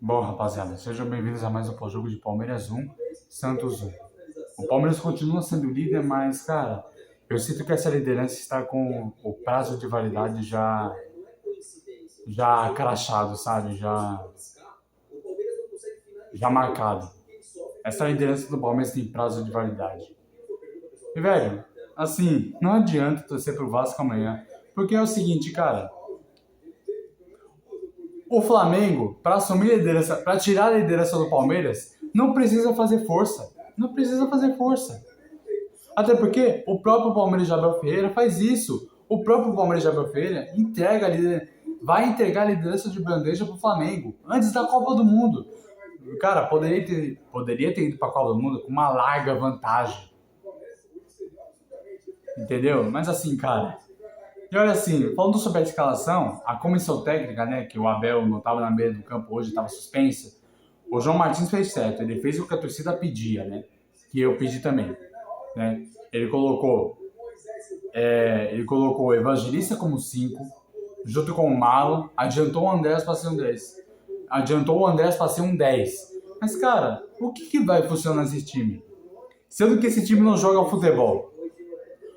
Bom, rapaziada, sejam bem-vindos a mais um pós-jogo de Palmeiras 1, Santos 1. O Palmeiras continua sendo líder, mas, cara, eu sinto que essa liderança está com o prazo de validade já crachado, sabe? Já marcado. Essa liderança do Palmeiras tem prazo de validade. E, velho, assim, não adianta torcer pro Vasco amanhã, porque é o seguinte, cara. O Flamengo, para assumir a liderança, para tirar a liderança do Palmeiras, não precisa fazer força. Não precisa fazer força. Até porque o próprio Palmeiras de Abel Ferreira faz isso. O próprio Palmeiras de Abel Ferreira vai entregar a liderança de bandeja para o Flamengo antes da Copa do Mundo. Cara, poderia ter ido para a Copa do Mundo com uma larga vantagem. Entendeu? Mas assim, cara. E olha assim, falando sobre a escalação, a comissão técnica, né, que o Abel não estava na beira do campo hoje, estava suspensa, o João Martins fez certo, ele fez o que a torcida pedia, né, que eu pedi também, né, ele colocou o Evangelista como 5, junto com o Marlon, adiantou o Andrés para ser um 10, mas cara, o que vai funcionar nesse time? Sendo que esse time não joga futebol.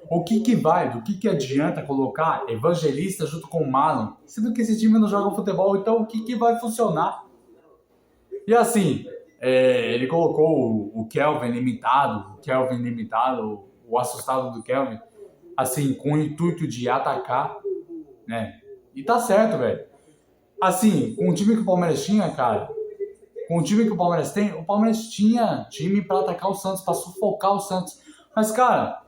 Do que adianta colocar Evangelista junto com o Marlon, sendo que esse time não joga futebol, então o que vai funcionar? E assim, ele colocou o Kelvin limitado, o assustado do Kelvin, assim, com o intuito de atacar, né? E tá certo, velho. Assim, com o time que o Palmeiras tinha, cara, com o time que o Palmeiras tem, o Palmeiras tinha time pra atacar o Santos, pra sufocar o Santos. Mas, cara,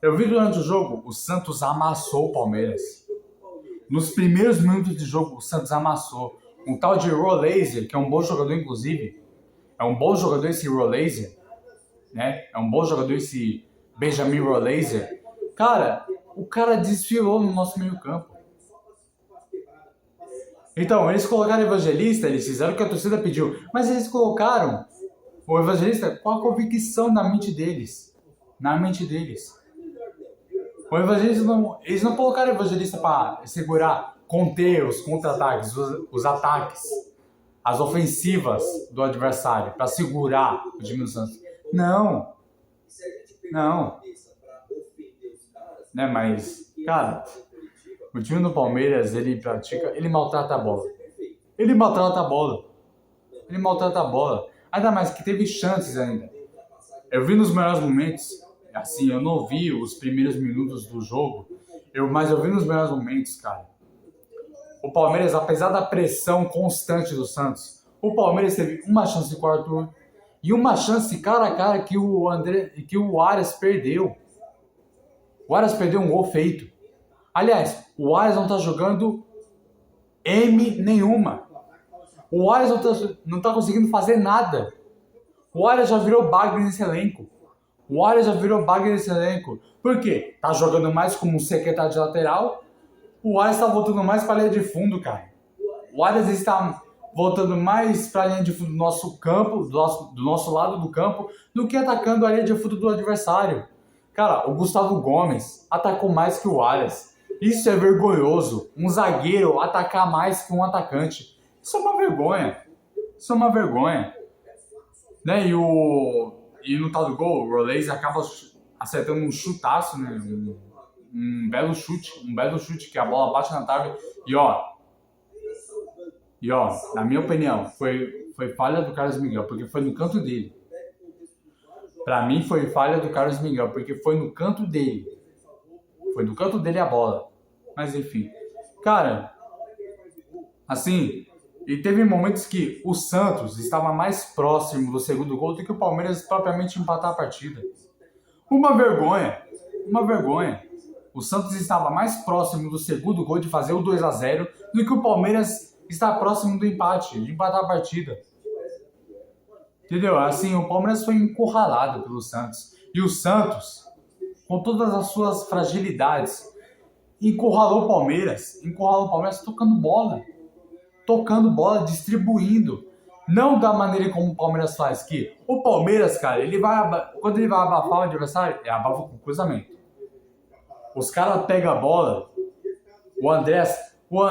eu vi durante o jogo, o Santos amassou o Palmeiras. Nos primeiros minutos de jogo, o Santos amassou. Um tal de Rolaser, que é um bom jogador, inclusive. É um bom jogador esse Rolaser, né? É um bom jogador esse Benjamin Rolaser. Cara, o cara desfilou no nosso meio campo. Então, eles colocaram o Evangelista, eles fizeram o que a torcida pediu. Mas eles colocaram o Evangelista com a convicção na mente deles. O Evangelista eles não colocaram o Evangelista para segurar, conter os contra-ataques, os ataques, as ofensivas do adversário, para segurar o time do Santos. Não. Né, mas, cara, o time do Palmeiras, ele maltrata a bola. Ele maltrata a bola. Ainda mais que teve chances ainda. Eu vi nos melhores momentos. Assim, eu não vi os primeiros minutos do jogo, mas eu vi nos melhores momentos, cara. O Palmeiras, apesar da pressão constante do Santos, o Palmeiras teve uma chance com o Arthur e uma chance cara a cara que o Arias perdeu. O Arias perdeu um gol feito. Aliás, o Arias não tá jogando nenhuma. O Arias não tá conseguindo fazer nada. O Arias já virou bagre nesse elenco. Por quê? Tá jogando mais como um secretário de lateral. O Arias tá voltando mais pra linha de fundo, cara. O Arias está voltando mais pra linha de fundo do nosso campo, do nosso lado do campo, do que atacando a linha de fundo do adversário. Cara, o Gustavo Gomes atacou mais que o Arias. Isso é vergonhoso. Um zagueiro atacar mais que um atacante. Isso é uma vergonha. Né? E no tal do gol, o Rolaser acaba acertando um chutaço, né? Um belo chute que a bola bate na trave e ó, na minha opinião, foi falha do Carlos Miguel, porque foi no canto dele. Pra mim foi falha do Carlos Miguel, porque foi no canto dele. Foi no canto dele a bola. Mas enfim, cara, assim, e teve momentos que o Santos estava mais próximo do segundo gol do que o Palmeiras propriamente empatar a partida. Uma vergonha. O Santos estava mais próximo do segundo gol de fazer o 2-0 do que o Palmeiras está próximo do empate, de empatar a partida. Entendeu? Assim, o Palmeiras foi encurralado pelo Santos. E o Santos, com todas as suas fragilidades, encurralou o Palmeiras tocando bola, distribuindo. Não da maneira como o Palmeiras faz, que o Palmeiras, cara, quando ele vai abafar o adversário, ele abafa com cruzamento. Os caras pegam a bola,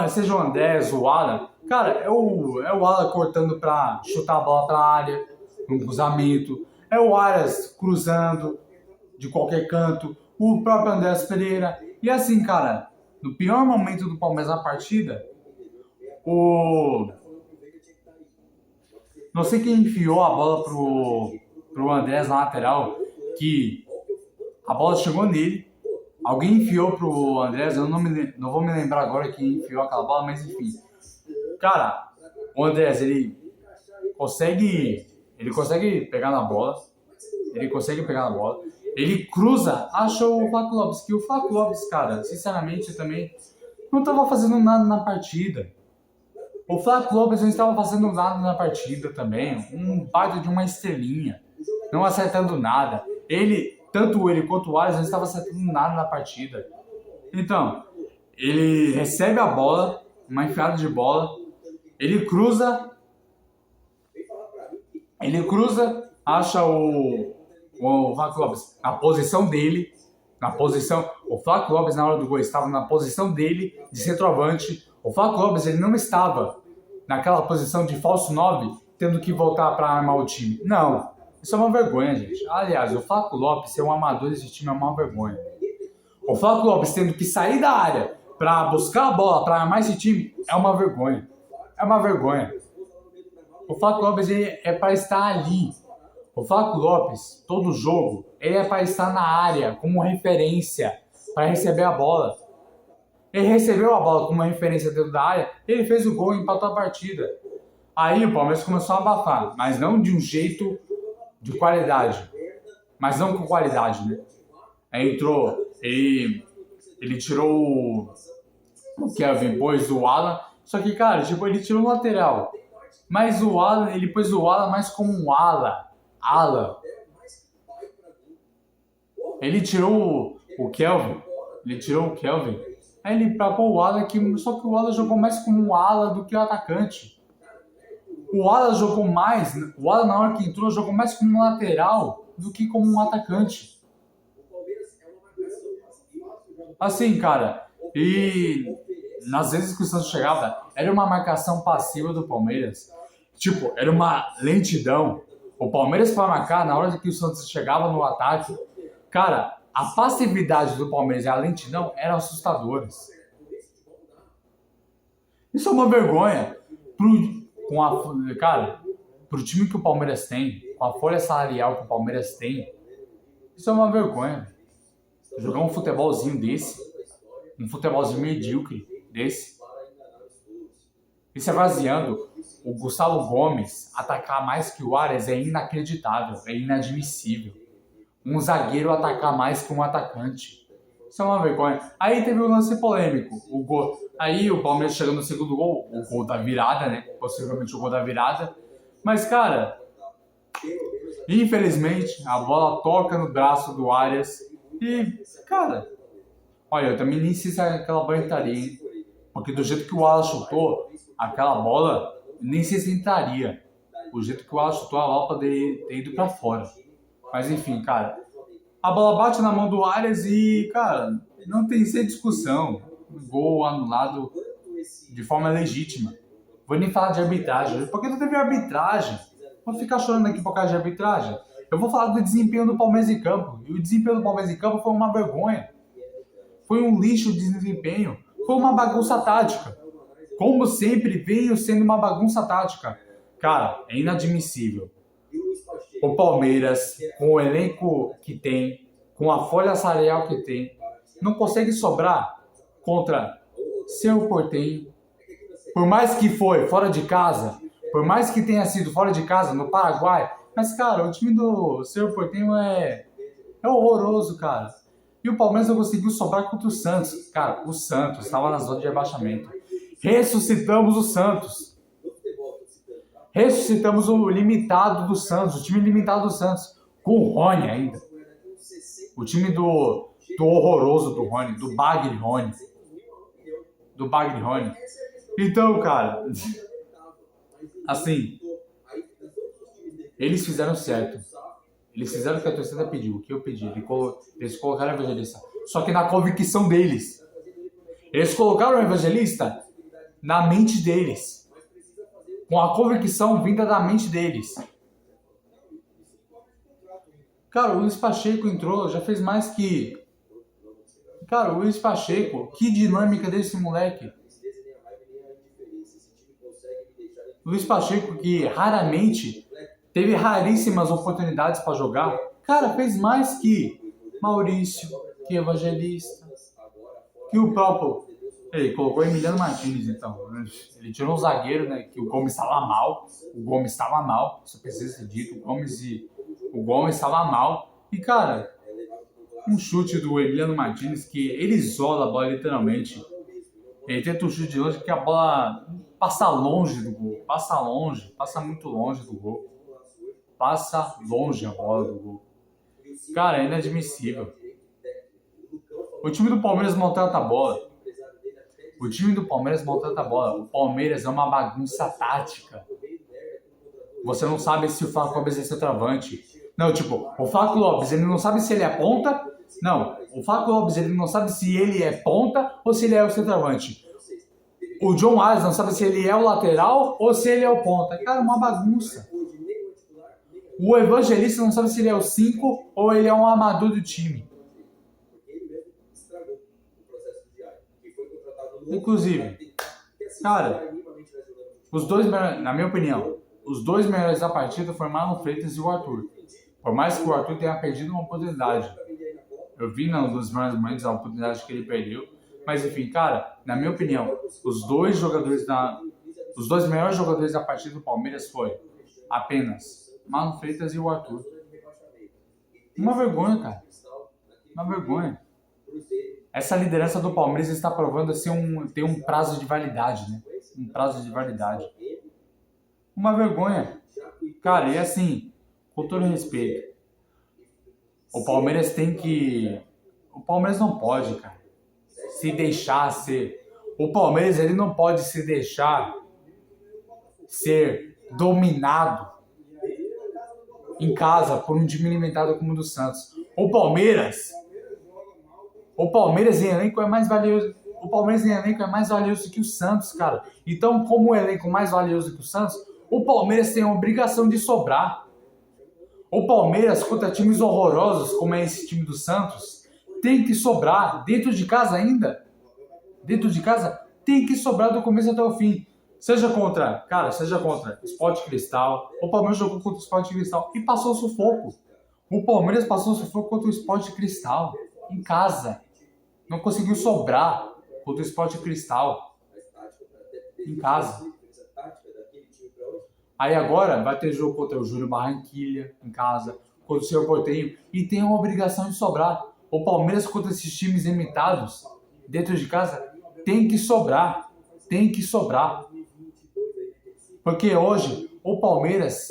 seja o Andrés, o Alan, Cara, é o ala cortando pra chutar a bola pra área, num cruzamento. É o Arias cruzando de qualquer canto. O próprio Andrés Pereira. E assim, cara, no pior momento do Palmeiras na partida, o... Não sei quem enfiou a bola pro Andrés na lateral, que a bola chegou nele. Alguém enfiou pro Andrés, eu não vou me lembrar agora quem enfiou aquela bola, mas enfim. Cara, o Andrés, ele consegue pegar na bola. Ele cruza, acha o Flaco Lopes. Que o Flaco Lopes, cara, sinceramente, também não estava fazendo nada na partida. O Flaco Lopes não estava fazendo nada na partida também. Um baita de uma estrelinha. Não acertando nada. Tanto ele quanto o Arias não estavam acertando nada na partida. Então, ele recebe a bola, uma enfiada de bola. Ele cruza, acha o Flaco Lopes na posição dele. O Flaco Lopes, na hora do gol, estava na posição dele de centroavante. O Flaco Lopes, ele não estava naquela posição de falso 9, tendo que voltar para armar o time. Não, isso é uma vergonha, gente. Aliás, o Flaco Lopes ser um amador desse time é uma vergonha. O Flaco Lopes tendo que sair da área para buscar a bola, para armar esse time, é uma vergonha. É uma vergonha. O Flaco Lopes é para estar ali. O Flaco Lopes, todo jogo, ele é para estar na área como referência, para receber a bola. Ele recebeu a bola como referência dentro da área, ele fez o gol e empatou a partida. Aí o Palmeiras começou a abafar, mas não de um jeito de qualidade. Mas não com qualidade, né? Aí entrou, ele tirou o Kelvin, pôs o Alan. Só que, cara, tipo, ele tirou o lateral. Mas o Alan, ele pôs o Alan mais como um ala. Ele tirou o Kelvin. Aí ele papou o Alan aqui, só que o Alan jogou mais como um ala do que o atacante. O Alan na hora que entrou jogou mais como um lateral do que como um atacante. Assim, cara, e nas vezes que o Santos chegava, era uma marcação passiva do Palmeiras. Tipo, era uma lentidão. O Palmeiras para marcar, na hora que o Santos chegava no ataque, cara, a passividade do Palmeiras e a lentidão eram assustadoras. Isso é uma vergonha pro time que o Palmeiras tem, com a folha salarial que o Palmeiras tem. Isso é uma vergonha. Jogar um futebolzinho desse, um futebolzinho medíocre desse, e se vaziando. O Gustavo Gomes atacar mais que o Arias é inacreditável, é inadmissível. Um zagueiro atacar mais que um atacante. Isso é uma vergonha. Aí teve um lance polêmico. Aí o Palmeiras chegou no segundo gol, o gol da virada, né? Possivelmente o gol da virada. Mas, cara, infelizmente, a bola toca no braço do Arias. E, cara, olha, eu também nem sei se aquela bola entraria, hein? Porque do jeito que o Alan chutou, aquela bola nem sei se entraria. O jeito que o Alan chutou, a bola poderia ter ido pra fora. Mas enfim, cara, a bola bate na mão do Arias e, cara, não tem sem discussão. Gol anulado de forma legítima. Vou nem falar de arbitragem, porque não teve arbitragem. Vou ficar chorando aqui por causa de arbitragem. Eu vou falar do desempenho do Palmeiras em campo. E o desempenho do Palmeiras em campo foi uma vergonha. Foi um lixo de desempenho. Foi uma bagunça tática. Como sempre, veio sendo uma bagunça tática. Cara, é inadmissível. O Palmeiras, com o elenco que tem, com a folha salarial que tem, não consegue sobrar contra Cerro Porteño. Por mais que foi fora de casa, por mais que tenha sido fora de casa, no Paraguai, mas, cara, o time do Cerro Porteño é horroroso, cara. E o Palmeiras não conseguiu sobrar contra o Santos. Cara, o Santos estava na zona de rebaixamento. Ressuscitamos o Santos. Ressuscitamos o limitado do Santos, o time limitado do Santos, com o Rony ainda. O time do horroroso do Rony, do Bagre Rony. Então, cara, assim, eles fizeram certo. Eles fizeram o que a torcida pediu, o que eu pedi. Eles colocaram o evangelista. Só que na convicção deles. Eles colocaram o evangelista na mente deles. com a convicção vinda da mente deles. Cara, o Luiz Pacheco entrou, já fez mais que... Cara, o Luiz Pacheco, que dinâmica desse moleque. O Luiz Pacheco, que raramente teve raríssimas oportunidades para jogar, cara, fez mais que Maurício, que Evangelista, que o próprio... Ele colocou Emiliano Martins, então. Ele tirou um zagueiro, né? Que o Gomes estava mal. O Gomes estava mal, isso precisa ser dito. O Gomes estava mal. E, cara, um chute do Emiliano Martins que ele isola a bola literalmente. Ele tenta um chute de longe que a bola passa longe do gol. Passa longe, passa muito longe do gol. Passa longe a bola do gol. Cara, é inadmissível. O time do Palmeiras maltrata a bola. O time do Palmeiras maltrata a bola. O Palmeiras é uma bagunça tática. Você não sabe se o Flaco Lopes é centroavante. Não, tipo, o Flaco Lopes, ele não sabe se ele é ponta. Não, o Flaco Lopes, ele não sabe se ele é ponta ou se ele é o centroavante. O John Arias não sabe se ele é o lateral ou se ele é o ponta. Cara, uma bagunça. O Evangelista não sabe se ele é o 5 ou ele é um armador do time. Inclusive, cara, os dois, na minha opinião, os dois melhores da partida foram Marlon Freitas e o Arthur. Por mais que o Arthur tenha perdido uma oportunidade. Eu vi nos dos melhores momentos a oportunidade que ele perdeu. Mas enfim, cara, na minha opinião, os dois melhores jogadores da partida do Palmeiras foi apenas Marlon Freitas e o Arthur. Uma vergonha, cara. Uma vergonha. Essa liderança do Palmeiras está provando assim ter um prazo de validade, né? Um prazo de validade. Uma vergonha. Cara, e assim, com todo respeito, o Palmeiras tem que... O Palmeiras não pode, cara, se deixar ser... O Palmeiras, ele não pode se deixar ser dominado em casa por um time limitado como o do Santos. O Palmeiras em elenco é mais valioso. O Palmeiras em elenco é mais valioso que o Santos, cara. Então, como o elenco é mais valioso que o Santos, o Palmeiras tem a obrigação de sobrar. O Palmeiras, contra times horrorosos, como é esse time do Santos, tem que sobrar. Dentro de casa ainda. Dentro de casa, tem que sobrar do começo até o fim. Seja contra Sport Cristal. O Palmeiras jogou contra o Sport Cristal e passou o sufoco. O Palmeiras passou o sufoco contra o Sport Cristal. Em casa. Não conseguiu sobrar contra o Sport Cristal. Em casa. Aí agora vai ter jogo contra o Júnior Barranquilla, em casa, contra o Cerro Porteño, e tem uma obrigação de sobrar. O Palmeiras contra esses times limitados, dentro de casa, tem que sobrar. Tem que sobrar. Porque hoje, o Palmeiras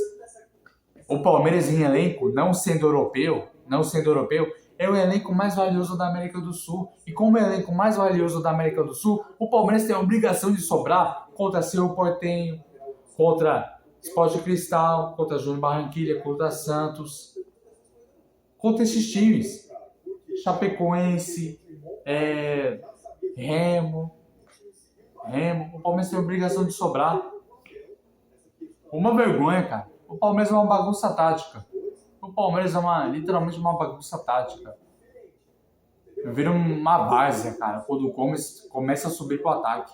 em elenco, não sendo europeu, é o elenco mais valioso da América do Sul. E como é o elenco mais valioso da América do Sul, o Palmeiras tem a obrigação de sobrar contra Cerro Porteño, contra Sport Cristal, contra Júnior Barranquilla, contra Santos, contra esses times. Chapecoense, Remo. O Palmeiras tem a obrigação de sobrar. Uma vergonha, cara. O Palmeiras é uma bagunça tática. O Palmeiras é literalmente uma bagunça tática. Vira uma várzea, cara, quando o Gomes começa a subir pro ataque.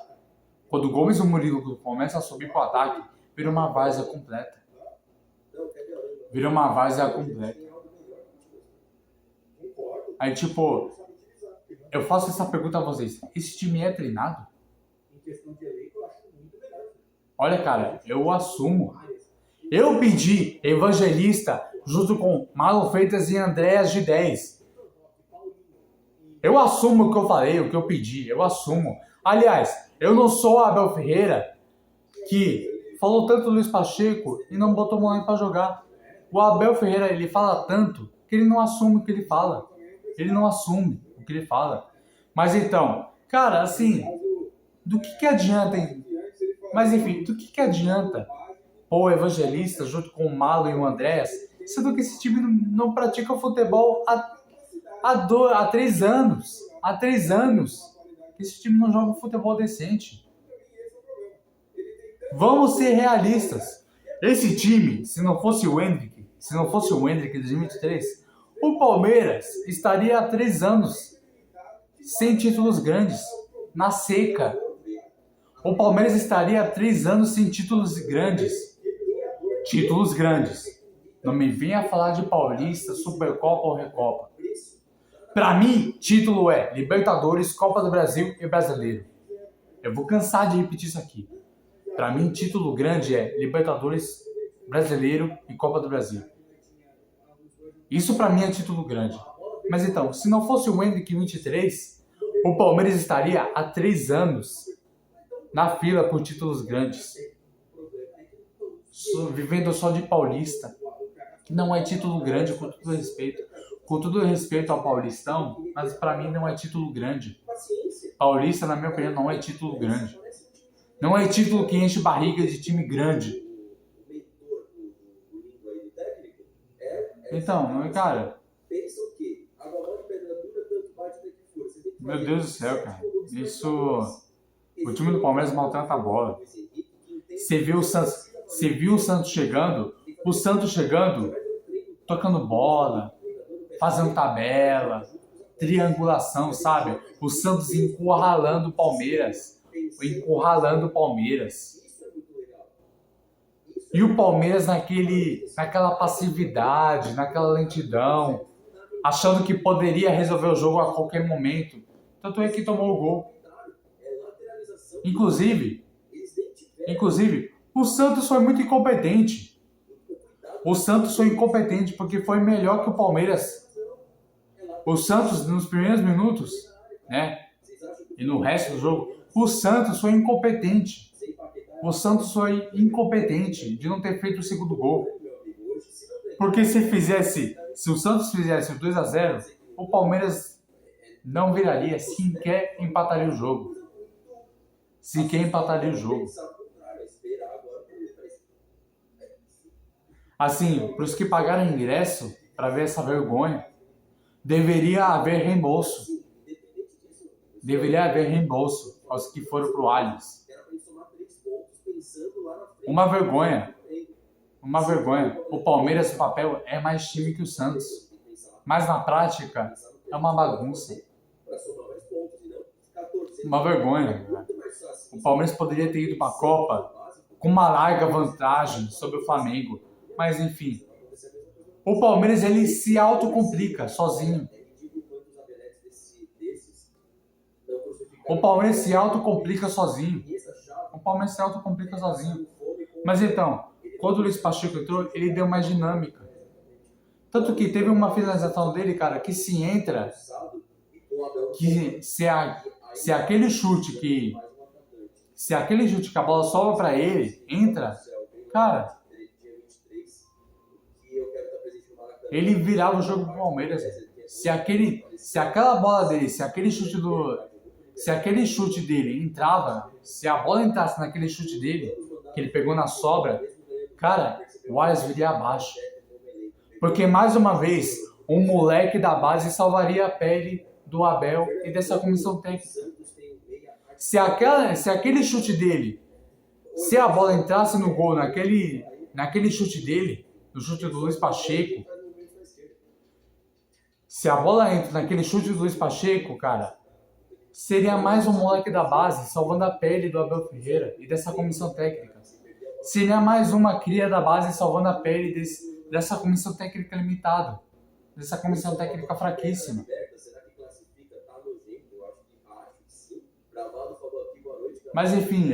Quando o Gomes e o Murilo começam a subir pro ataque, vira uma várzea completa. Aí, tipo, eu faço essa pergunta a vocês. Esse time é treinado? Olha, cara, eu assumo. Eu pedi Evangelista junto com Marlon Freitas e Andréas de 10. Eu assumo o que eu falei, o que eu pedi. Eu assumo. Aliás, eu não sou o Abel Ferreira que falou tanto do Luiz Pacheco e não botou o moleque pra jogar. O Abel Ferreira, ele fala tanto que ele não assume o que ele fala. Ele não assume o que ele fala. Mas então, cara, assim, do que adianta? Mas enfim, do que adianta pôr o Evangelista junto com o Malo e o Andréas, sendo que esse time não pratica futebol há 3 anos. Há 3 anos. Esse time não joga futebol decente. Vamos ser realistas. Esse time, se não fosse o Endrick de 2023, o Palmeiras estaria há 3 anos sem títulos grandes, na seca. O Palmeiras estaria há 3 anos sem títulos grandes. Títulos grandes. Não me venha falar de Paulista, Supercopa ou Recopa. Pra mim, título é Libertadores, Copa do Brasil e Brasileiro. Eu vou cansar de repetir isso aqui. Pra mim, título grande é Libertadores, Brasileiro e Copa do Brasil. Isso pra mim é título grande. Mas então, se não fosse o Endrick 23, o Palmeiras estaria há 3 anos na fila por títulos grandes. Vivendo só de Paulista. Que não é título grande, com todo respeito. Com todo respeito ao Paulistão, mas pra mim não é título grande. Paulista, na minha opinião, não é título grande. Não é título que enche barriga de time grande. Então, cara... Meu Deus do céu, cara. Isso... O time do Palmeiras maltrata a bola. Você viu o Santos chegando? O Santos chegando, tocando bola, fazendo tabela, triangulação, sabe? O Santos encurralando o Palmeiras. E o Palmeiras naquela passividade, naquela lentidão, achando que poderia resolver o jogo a qualquer momento. Tanto é que tomou o gol. Inclusive, o Santos foi muito incompetente. O Santos foi incompetente porque foi melhor que o Palmeiras. O Santos, nos primeiros minutos, né? E no resto do jogo, o Santos foi incompetente. O Santos foi incompetente de não ter feito o segundo gol. Porque se o Santos fizesse o 2-0, o Palmeiras não viraria, sequer empataria o jogo. Assim, para os que pagaram ingresso para ver essa vergonha, deveria haver reembolso. Aos que foram pro Allianz. Uma vergonha. O Palmeiras, no papel, é mais time que o Santos. Mas na prática, é uma bagunça. Uma vergonha. O Palmeiras poderia ter ido para a Copa com uma larga vantagem sobre o Flamengo. Mas enfim. O Palmeiras, ele se autocomplica sozinho. Mas então, quando o Luiz Pacheco entrou, ele deu mais dinâmica. Tanto que teve uma finalização dele, cara, que se entra, que se aquele chute que a bola sobra pra ele, entra, cara, ele virava o jogo pro Palmeiras. Se aquela bola dele, se aquele chute dele entrava, se a bola entrasse naquele chute dele, que ele pegou na sobra, cara, o Allianz viria abaixo. Porque, mais uma vez, um moleque da base salvaria a pele do Abel e dessa comissão técnica. Se aquele chute dele, se a bola entrasse no gol naquele chute dele, no chute do Luiz Pacheco, se a bola entra naquele chute do Luiz Pacheco, cara, seria mais um moleque da base salvando a pele do Abel Ferreira e dessa comissão técnica. Seria mais uma cria da base salvando a pele dessa comissão técnica limitada, dessa comissão técnica fraquíssima. Mas enfim,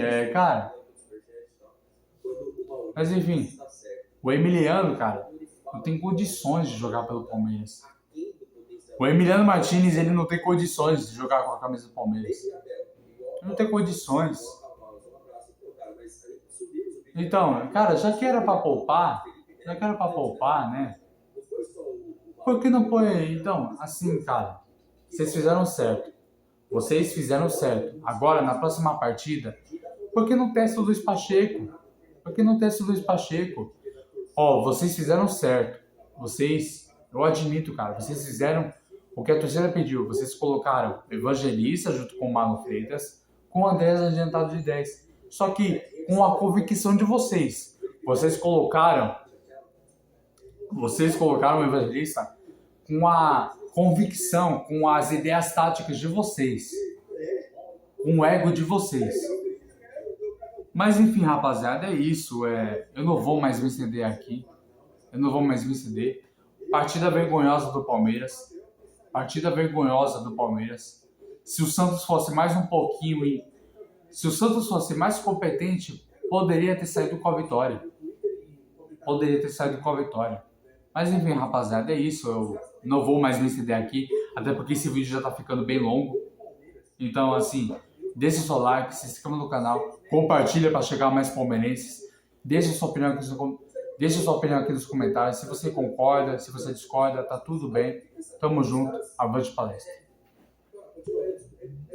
o Emiliano, cara, não tem condições de jogar pelo Palmeiras. O Emiliano Martínez, ele não tem condições de jogar com a camisa do Palmeiras. Não tem condições. Então, cara, já que era pra poupar, né? Por que não põe? Então, assim, cara, vocês fizeram certo. Agora, na próxima partida, por que não testa o Luiz Pacheco? Ó, vocês fizeram certo. Eu admito, cara, vocês fizeram o que a torcida pediu. Vocês colocaram Evangelista junto com o Marlon Freitas, com o Andrés adiantado de 10. Só que com a convicção de vocês. Vocês colocaram o Evangelista com a convicção, com as ideias táticas de vocês, com o ego de vocês. Mas enfim, rapaziada, é isso. Eu não vou mais me estender aqui. Partida vergonhosa do Palmeiras. Se o Santos fosse mais um pouquinho se o Santos fosse mais competente, poderia ter saído com a vitória. Mas enfim, rapaziada, é isso. Eu não vou mais me estender aqui, até porque esse vídeo já tá ficando bem longo. Então, assim, deixe o seu like, se inscreva no canal, compartilha para chegar a mais palmeirenses. Deixe sua opinião aqui nos comentários. Se você concorda, se você discorda, tá tudo bem. Tamo junto. Avante palestra.